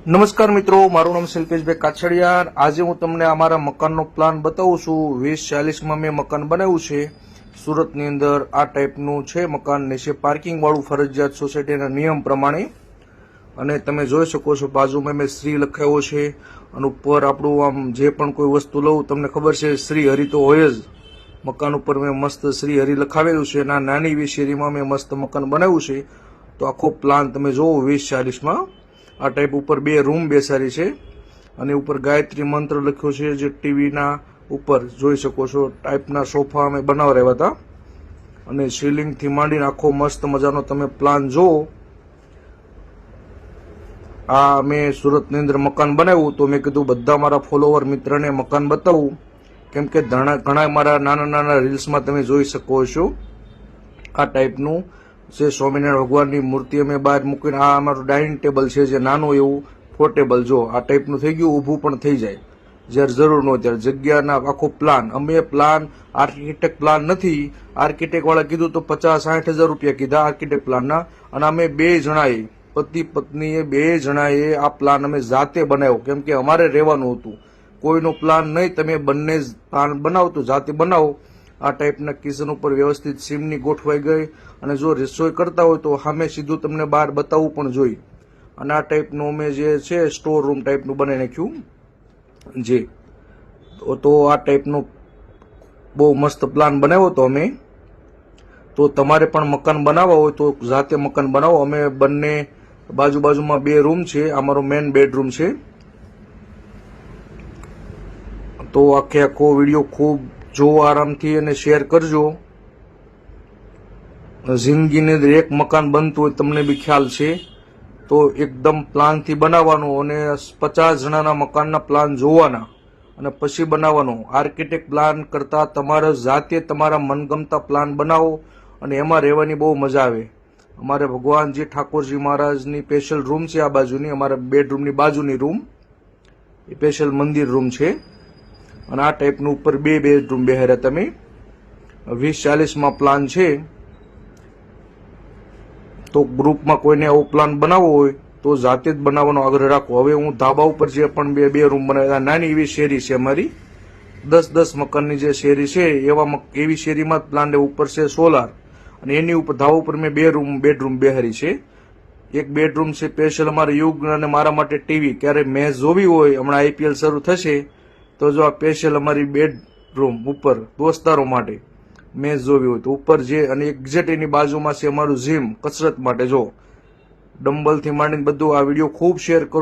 નમસ્કાર મિત્રો, મારું નામ શિલ્પેશભાઈ કાછડિયાર। આજે હું તમને અમારા મકાનનો પ્લાન બતાવું છું। 2040 માં મેં મકાન બનાવ્યું છે સુરતની અંદર। આ ટાઈપનું છે મકાન, નીચે પાર્કિંગ વાળું ફરજિયાત સોસાયટીના નિયમ પ્રમાણે। અને તમે જોઈ શકો છો બાજુમાં મેં શ્રી લખાયો છે અને ઉપર આપણું આમ જે પણ કોઈ વસ્તુ લઉં તમને ખબર છે શ્રી હરિ તો હોય જ। મકાન ઉપર મેં મસ્ત શ્રી હરિ લખાવેલું છે। ના નાની એવી શેરીમાં મેં મસ્ત મકાન બનાવ્યું છે। તો આખો પ્લાન તમે જોવો 2040 માં। આ ટાઈપ ઉપર 2 રૂમ બેસાડી છે અને ઉપર ગાયત્રી મંત્ર લખ્યો છે જે ટીવીના ઉપર જોઈ શકો છો। ટાઈપના સોફા અમે બનાવરાવ્યા હતા અને સીલિંગથી માંડીને આખો મસ્ત મજાનો તમે પ્લાન જુઓ। આ મેં સુરતની અંદર મકાન બનાવ્યું તો મેં કીધું બધા મારા ફોલોવર મિત્રને મકાન બતાવું, કેમ કે ઘણા મારા નાના નાના રીલ્સમાં તમે જોઈ શકો છો। આ ટાઈપનું જે સ્વામિનારાયણ ભગવાનની મૂર્તિ અમે બહાર મૂકીને, આ અમારું ડાઇનિંગ ટેબલ છે જે નાનું એવું પોર્ટેબલ, જો આ ટાઈપનું થઈ ગયું, ઊભું પણ થઈ જાય જ્યારે જરૂર ન હોય ત્યારે। જગ્યાના આખો પ્લાન અમે પ્લાન આર્કિટેક્ટ પ્લાન નથી, આર્કિટેક્ટ વાળા કીધું તો 50-60 હજાર રૂપિયા કીધા આર્કિટેક્ટ પ્લાનના। અને અમે 2 જણાએ, પતિ પત્નીએ 2 જણાએ આ પ્લાન અમે જાતે બનાવ્યો, કેમ કે અમારે રહેવાનું હતું, કોઈનો પ્લાન નહીં। તમે બંને પ્લાન બનાવો તો જાતે બનાવો। આ ટાઈપના કિચન ઉપર વ્યવસ્થિત સીમની ગોઠવાઈ ગઈ અને જો રસોઈ કરતા હોય તો સામે સીધું તમને બહાર બતાવવું પણ જોઈએ। અને આ ટાઈપનું અમે જે છે સ્ટોર રૂમ ટાઈપનું બનાવી નાખ્યું જે। તો આ ટાઈપનો બહુ મસ્ત પ્લાન બનાવ્યો તો અમે। તો તમારે પણ મકાન બનાવવા હોય તો જાતે મકાન બનાવો। અમે બંને બાજુમાં 2 રૂમ છે, અમારો મેન બેડરૂમ છે। તો આખો વિડીયો ખૂબ જોવો આરામથી અને શેર કરજો। જિંદગીની અંદર એક મકાન બનતું હોય તમને બી ખ્યાલ છે, તો એકદમ પ્લાનથી બનાવવાનું અને 50 જણાના મકાનના પ્લાન જોવાના અને પછી બનાવવાનો। આર્કિટેક્ટ પ્લાન કરતા તમારે જાતે તમારા મનગમતા પ્લાન બનાવો અને એમાં રહેવાની બહુ મજા આવે। અમારે ભગવાનજી ઠાકોરજી મહારાજની સ્પેશિયલ રૂમ છે આ બાજુની, અમારા બેડરૂમની બાજુની રૂમ એ સ્પેશિયલ મંદિર રૂમ છે। અને આ ટાઈપનું ઉપર 2 બેડરૂમ બેહાર્યા તમે। 2040 માં પ્લાન છે, તો ગ્રુપમાં કોઈને આવો પ્લાન બનાવવો હોય તો જાતે જ બનાવવાનો આગ્રહ રાખો। હવે હું ધાબા ઉપર જે પણ 2 રૂમ બનાવ્યા, નાની એવી શેરી છે અમારી, 10-10 મકાનની જે શેરી છે એવી શેરીમાં જ પ્લાન ઉપર છે સોલાર અને એની ઉપર ધાબા ઉપર મેં 2 બેડરૂમ બેહારી છે। એક બેડરૂમ છે સ્પેશિયલ અમારા યુગ અને મારા માટે ટીવી, ક્યારે મેચ જોવી હોય, હમણાં IPL શરૂ થશે તો જો આ સ્પેશિયલ અમારી બેડરૂમ ઉપર દોસ્તારો માટે મેચ જોવી હોય તો ઉપર જે, અને એક્ઝેક્ટ એની બાજુમાં છે અમારું જીમ કસરત માટે। જો ડમ્બલથી માંડીને બધું, આ વિડીયો ખૂબ શેર કરો।